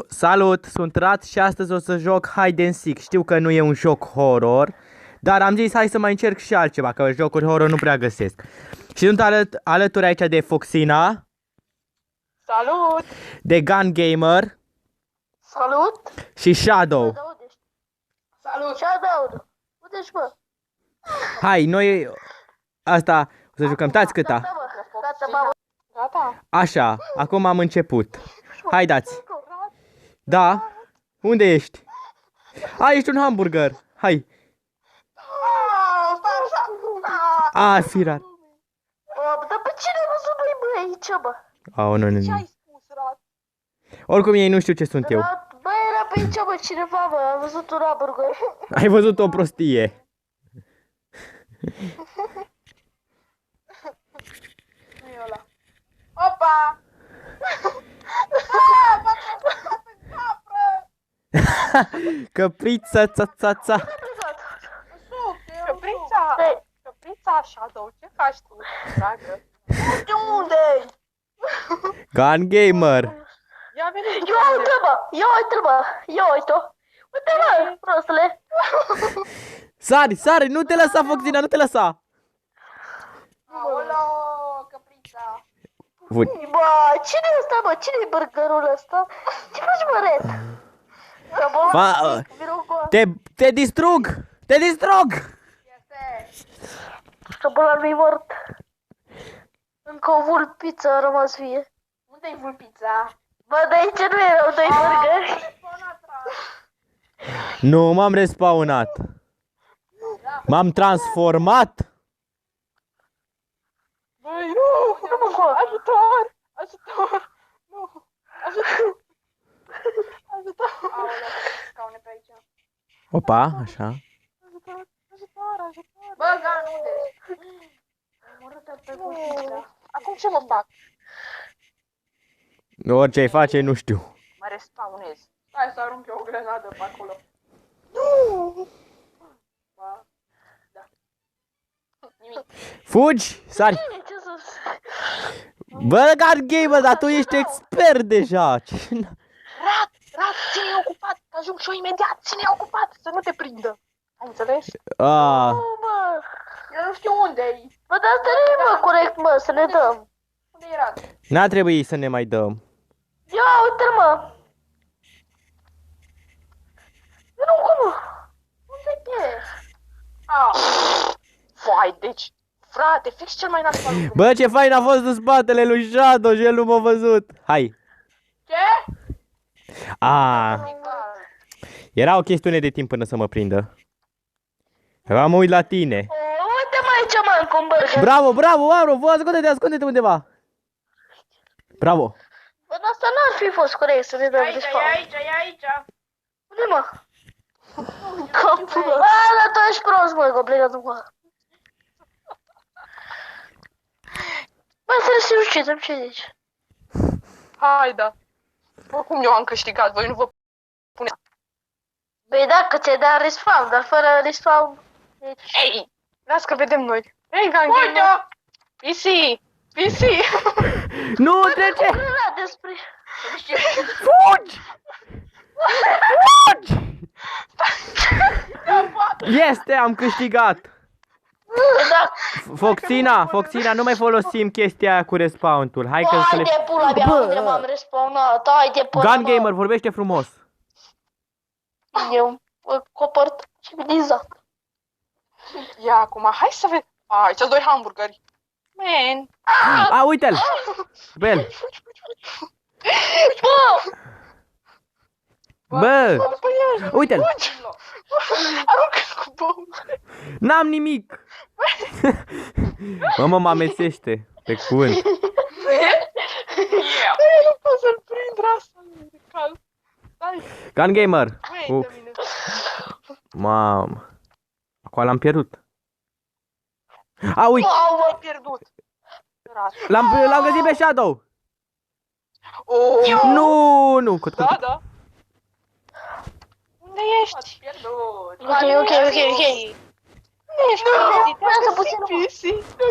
Salut, sunt Rat și astăzi o să joc Hide and Seek. Știu că nu e un joc horror, dar am zis hai să mai încerc și altceva, că jocuri horror nu prea găsesc. Și sunt alături aici de Foxina. Salut! De Gun Gamer. Salut! Și Shadow. Salut! Shadow! Unde-și mă? Hai, noi asta o să jucăm. Tați câta. Gata, mă. Gata, mamă. Gata? Așa, acum am început. Hai dați. Da? Unde ești? A, ești un hamburger. Hai. A, firat. Dar pe cine ai văzut băi aici, mă? Au, nu. Ce ai spus, Rat? Oricum ei nu știu ce sunt eu. Bă, era pe aici, mă, cineva, mă. Am văzut un hamburger. Ai văzut o prostie. Nu e ăla. Opa! Căpriță, ța. Căprița Shadow, ce faci tu, dragă? De unde? Gun Gamer. Ia veni tu. Ia uite, mă. Ia uite, mă. Ia uite-o. Uite, mă, prostule. Sari, nu te lăsa, Foxina, nu te lăsa. Aoleo, căprița. Bun. Bă, cine e ăsta, mă? Cine e burgerul ăsta? Ce faci, mă, Red? Te distrug! Te distrug! Șobolan mi-i mort. Încă o vulpiță a rămas vie. Unde-i vulpița? Bă, de aici nu erau doi burgeri. Nu, m-am respawnat. M-am transformat. Băi, nu! Ajutor! Ajutor! Nu! Ajutor! Ajutor! Aoleu, scaune pe aici. Opa, așa. Ajutor! Bă, Gan, unde ești? Omorâtă pe vulpița. Acum ce mă fac? Orice ai face, nu știu. Mă respawnez. Hai să arunc eu o grenadă pe acolo. Nu! Ba, da. Nimic. Fugi, sari. Ce sus? Bă, Gun Gamer, dar tu ești expert deja. Rat, ține-i ocupat, că ajung și eu imediat, ține-i ocupat, să nu te prindă. Ai înțeles? Ah, Nu, mă. Eu nu știu unde-i. Bă, dar asta nu e, mă, corect, mă, să ne dăm. Unde-i Rat? n-a trebuit să ne mai dăm. Ia, uite-l, mă. Nu, cum? Unde e? Ah. Vai, deci, frate, fix cel mai nasol lucru. Bă, ce fain a fost în spatele lui Shadow și el nu m-a văzut. Hai. Ce? Era o chestiune de timp până să mă prindă. Mă uit la tine. Uite-mă aici, mă, încă un burger. Bravo, vă ascunde-te undeva. Bravo. Bă, dar asta n-ar fi fost corect să ne dăm de spawn. E aici. Unde, mă? Capul. Bă, dar tu ești prost, mă, că a plecat încoa. Bă, să ne sinucidem, ce zici? Hai, da. Oricum eu am câștigat, voi nu vă puneți. Băi, da, că ți-ai dat respawn, dar fără respawn... Ei, las că vedem noi. Ei, Gun Gamer. PC. Nu, trece! Da, despre... Fugi! Este, am câștigat. Da. Foxina, nu mai folosim chestia aia cu respawn-ul. Hai că să Hai le... de pula mea, unde m-am respawnat, hai de pula Gun Gamer, vorbește frumos. Eu copărt civilizat. Ia acum, hai să vedem. Aici sunt doi hamburgeri. Man. A, uite-l! Bel! Bă! Uite-l! Aruncă cu bombe. N-am nimic! Mă amețește, pe cuvânt. Nu pot să-l prind, asta de cal. Gun Gamer! Wait a minute. Mamă! Acolo l-am pierdut. A, uite! Am pierdut. L-am găsit pe Shadow! Oh. Nu! Da. Unde ești? Pierdut. Ok. Unde ești? Lasă puțin.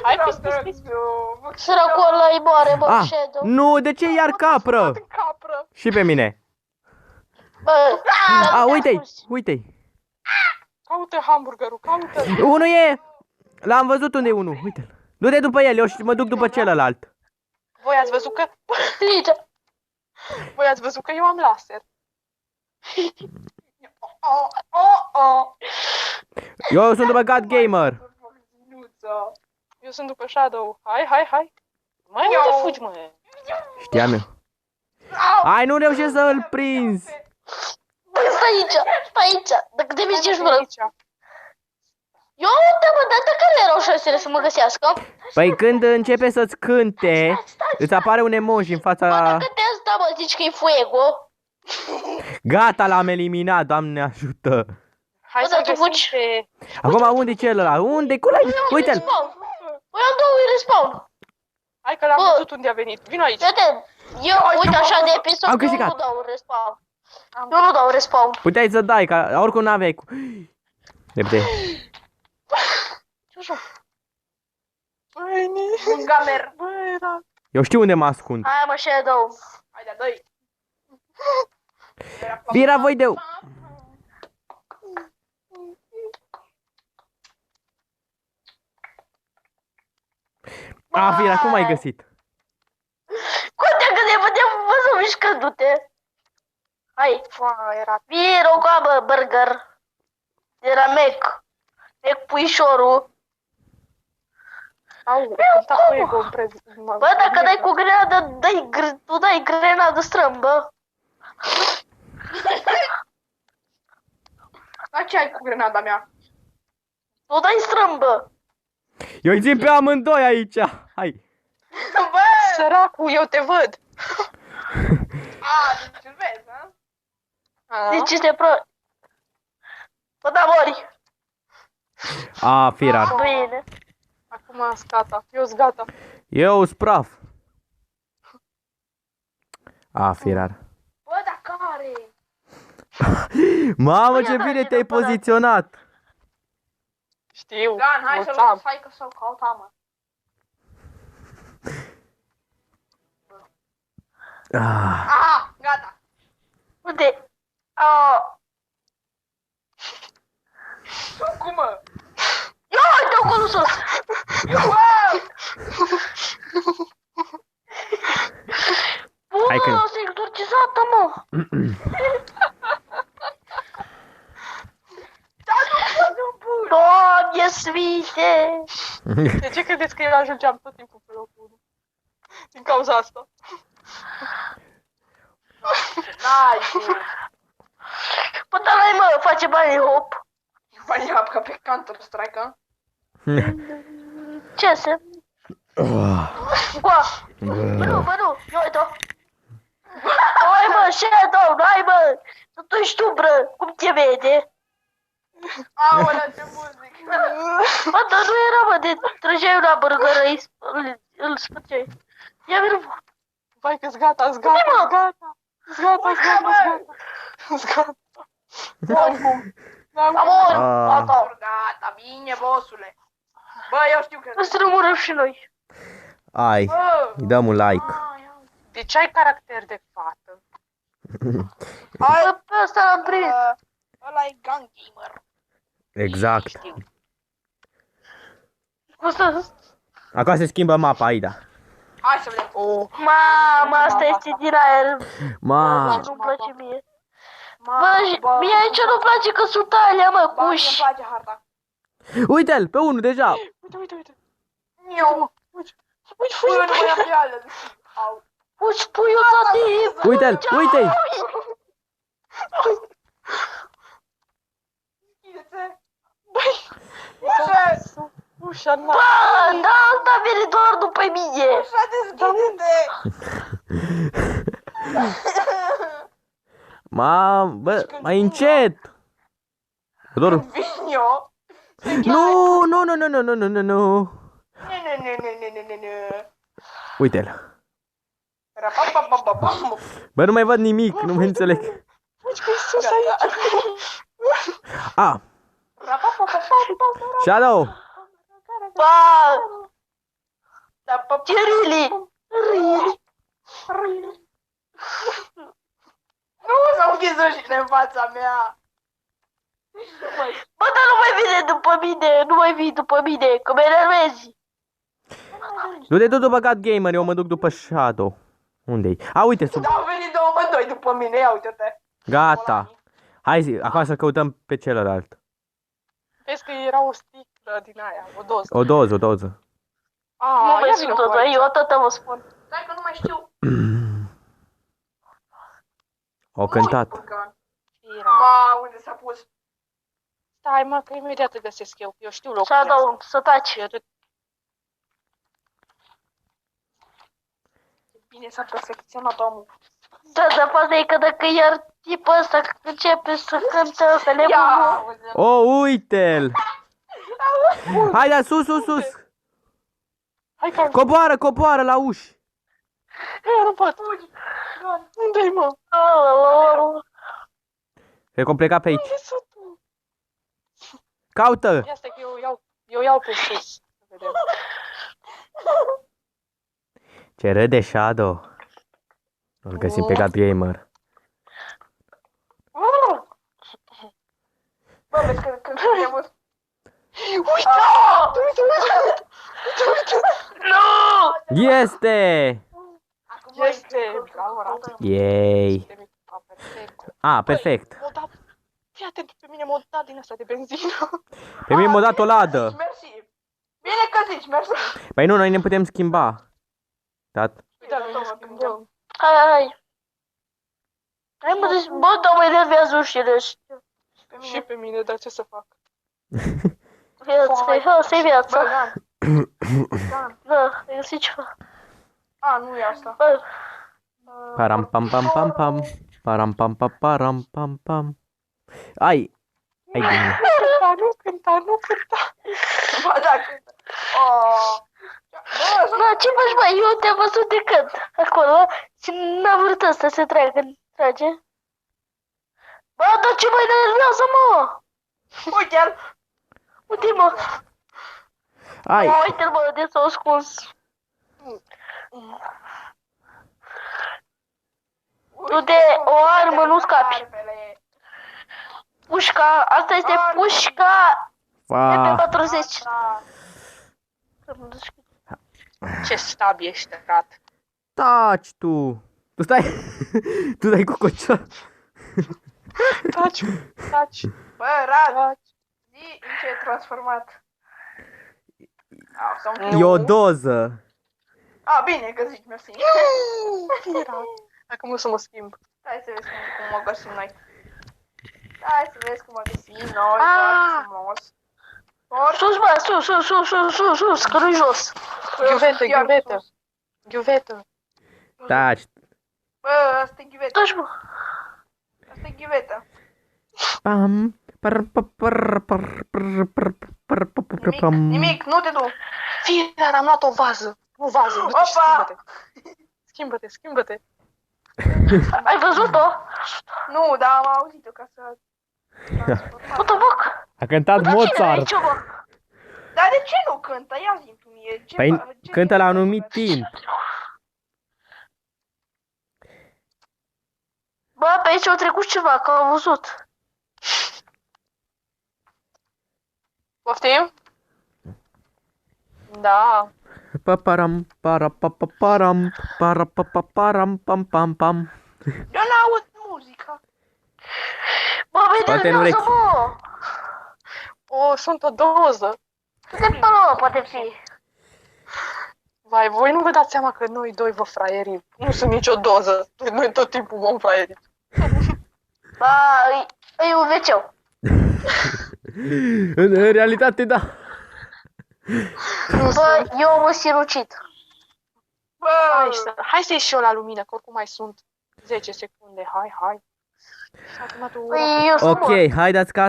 Hai, PC. Săracul ăla îi moare, bă, Ah, Shadow. nu, de ce iar capră? Capră. Și pe mine. Bă, A, uite-i, uite-i. Caută hamburgerul, caută. Unul e. L-am văzut unde e unul, uite-l. Du-te după el, eu mă duc după celălalt. Voi ați văzut că... Strice. Voi ați văzut că eu am laser. Oh, oh, oh. Eu sunt după God Gamer. Eu sunt după Shadow. Hai, hai, hai. Măi, unde fugi, mă? Știam eu. Hai, nu reușesc să îl prinzi. Bă, stai aici, stai aici. Dacă te miști, ești vreo. Aici. Eu uite, mă, dar de care erau șansele să mă găsească? Păi când începe să-ți cânte, îți apare un emoji în Bă, fața... dacă te asta, mă, zici că e fuego. Gata, l-am eliminat, Doamne ajută. Hai Bă, să dar tu găsim fugi. pe... Acum unde e celălalt? Unde? Uite-l. Băi, am două respawn. Hai că l-am Bă. văzut unde a venit. Vino aici. Uite, eu, uite așa de episod, Am eu câștigat. nu dau respawn. Eu nu dau respawn. Puteai să dai, că oricum n-aveai cu... Repede. Ce joc? Băi, Un gamer. Băi, era... Eu știu unde mă ascund. Hai, mă, Shadow. Hai de-a doi. Vira voi de... A, Vira, cum ai găsit? Cum te gândeai, te-am văzut mișcându-te. Hai, Wow, era... Viro, goabă, burger. Era Mac. Mac puișorul. Au, cânta fuego în prez... Bă, dacă dai cu grenadă, tu dai grenadă strâmbă. Dar ce ai cu grenada mea? Tu dai strâmbă. Eu îi țin pe amândoi aici. Hai. Bă! Săracul, eu te văd. Deci îl vezi, ha? Deci este pro... Bă, da, mori. A, Firar. Bine. Acum sunt gata. Eu sunt gata. Eu spraf. A, Firar. Bă, dar care? Mamă, Bă, ce ia da, bine ia te-ai da, bă, da. poziționat. Știu. Gan, hai să-l mulțam. hai că să-l căutam, mă. Ah. Aha, gata. Unde? Oh. Cum, mă? Ia uite acolo sus. Hai Bă, că- s-a exorcizată, mă. Doamne sfinte. De ce credeți că eu ajungeam tot timpul pe locul 1? Din cauza asta. Bă, dar hai, mă, face bani hop. Bani ca pe Counter-Strike, ha? Ce se? Goa. Nu, bă, nu. Ia uite-o. Hai, mă, Shadow, hai, mă. Să tu ești umbră, cum te vede? Aolea, ce muzică! Bă, dar nu era, mă, de trăgeai una burgeră, îl spăceai. Ia vină, mă. Vai că-s gata, s gata, s gata! S gata, s gata, s gata! S gata! N-am cum! N-am cum! Amor, Ah. gata. Gata, bine, bossule! Bă, eu știu că... Să rămânem și noi. Ai, îi dăm un like. Deci ai caracter de fată. Bă, pe ăsta l-am prins. Ăla e Gun Gamer. Exact. Știu. Asta, Acum se schimbă mapa, Aida. Hai să vedem. Oh. mamă, asta este din aer. Ma, Nu-mi place mie. Bă, mie aici nu-mi place că sunt alea, mă, Îmi cuși. place harta. uite-l, pe unul deja. Uite, uite, uite. Eu. Uite, uite, uite. Au. Cuși puiul tati. Uite-l, uite-i. Deschide-te. Ușa. Ușa, na. Bă, da, asta vine doar după mine. Ușa, deschide-te. Bă, mai încet. Doar... Vin eu. Nu, nu, nu, nu, nu, nu, nu, nu, nu. Nu. Uite-l. Rapapapapapam. Bă, nu mai văd nimic, nu mai înțeleg. Uite că-i sus aici. A, Rapapapapapam. Shadow. Bă, ce really? Really? Nu, s-au închis ușile în fața mea. Bă, dar nu mai vine după mine, nu mai vii după mine, că mă enervezi. Du-te tu după God Gamer, eu mă duc după Shadow. Unde-i? A, uite, sub... Au venit amândoi după mine, ia uite-te. Gata. Hai zi, acum să căutăm pe celălalt. Vezi că era o sticlă din aia, o doză. O doză, o doză. Nu mai sunt tot, eu atâta vă spun. Stai că nu mai știu. Au cântat. Ma, unde s-a pus? Stai, mă, că imediat îl găsesc eu. Eu știu locul. Shadow, să taci. Bine s-a perfecționat omul. Da, dar faza e că dacă iar tipul ăsta începe să cânte ăsta Ia, nebunul. Oh, uite-l! Hai, da, sus, sus, sus! Hai că Coboară la uși! eu nu pot. Unde-i, mă? Cred că o pleca pe aici. Unde sunt tu? Caută! Ia stai că eu iau pe sus. Să vedem. Ce râde Shadow. Nu-l găsim pe God Gamer. Bă, vezi că e mult. Uite! Nu! Este! Este! Bravo, Yay! A, perfect. M-a dat... Fii atent, pe mine m-a dat din asta de benzină. Pe mine m-a dat o ladă. Mersi. Bine că zici, mersi. Păi nu, noi ne putem schimba. Dat. Uite, noi ne schimbăm. Hai. Hai mă, deci, bă, dar mă enervează ușile ăștia. Și pe mine, dar ce să fac? Asta e Bă, viața. Dan. Dan. Da, ai găsit ceva. A, nu e asta. Bă, Param pam pam pam pam. Param pam pam param pam pam. Ai bine. Nu cânta. Ba, da, cântă. Oh. Bă, da, ce faci, bă? Eu te-am văzut de când acolo și n-a vrut ăsta să tragă, trage. Bă, dar ce mă enervează, mă? uite-l. Uite, mă. Ai. Uite-l, mă, de s-a ascuns. Tu de o armă nu scapi. Pușca, asta este pușca Fa. MP40. Ce stab ești, rat. Taci tu. Tu stai. Tu dai cu cocea. Taci. Bă, Rad, zi în ce e transformat. Au, s-a închis. E o doză. A, bine că zici, mersi. Acum o să mă schimb. Hai să vezi cum o găsim noi. Hai să vezi cum o găsim noi, foarte frumos. Sus, bă, sus, că nu-i jos. Ghiuvetă. Taci. Bă, asta e ghiuvetă. Taci, bă. Asta e ghiuvetă. Pam. Nimic, nu te du. Fie, dar am luat o vază. Nu vază, du-te și Opa! schimbă-te. Ai văzut-o? Nu, dar am auzit-o ca să... What the fuck? A cântat Dar cine e Mozart. aici, bă? Dar de ce nu cântă? Ia zi tu mie. Ce Păi ce cântă e la un acolo? anumit timp. Bă, pe aici au trecut ceva, că am văzut. Poftim? Da. Paparam parapapaparam parapapaparam pam pam pam. Eu n-aud muzica. Bă, Poate în vedeți, urechi. bă! O, sunt o doză. Câte pe acolo poate fi? Vai, voi nu vă dați seama că noi doi vă fraierim. Nu sunt nicio doză. Noi tot timpul vom fraieri. Ba, e un veceu. În realitate, da. Bă, eu mă sinucid. Bă, Hai să ieși și eu la lumină, că oricum mai sunt 10 secunde. Hai. Păi, eu sunt mort. Ok, haideți că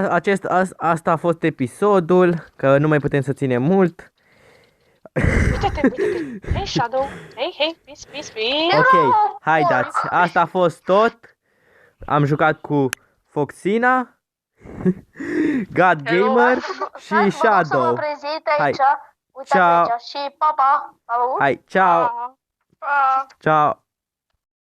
asta a fost episodul, că nu mai putem să ținem mult. Uite-te. Hei, Shadow. Hei, peace. Ok, haideți, asta a fost tot. Am jucat cu Foxina, God Gamer și Mă duc să mă Shadow. prezint Hai. aici. Uitați Ciao. aici. Și pa. Salut. Hai, ciao, Pa. pa. ciao.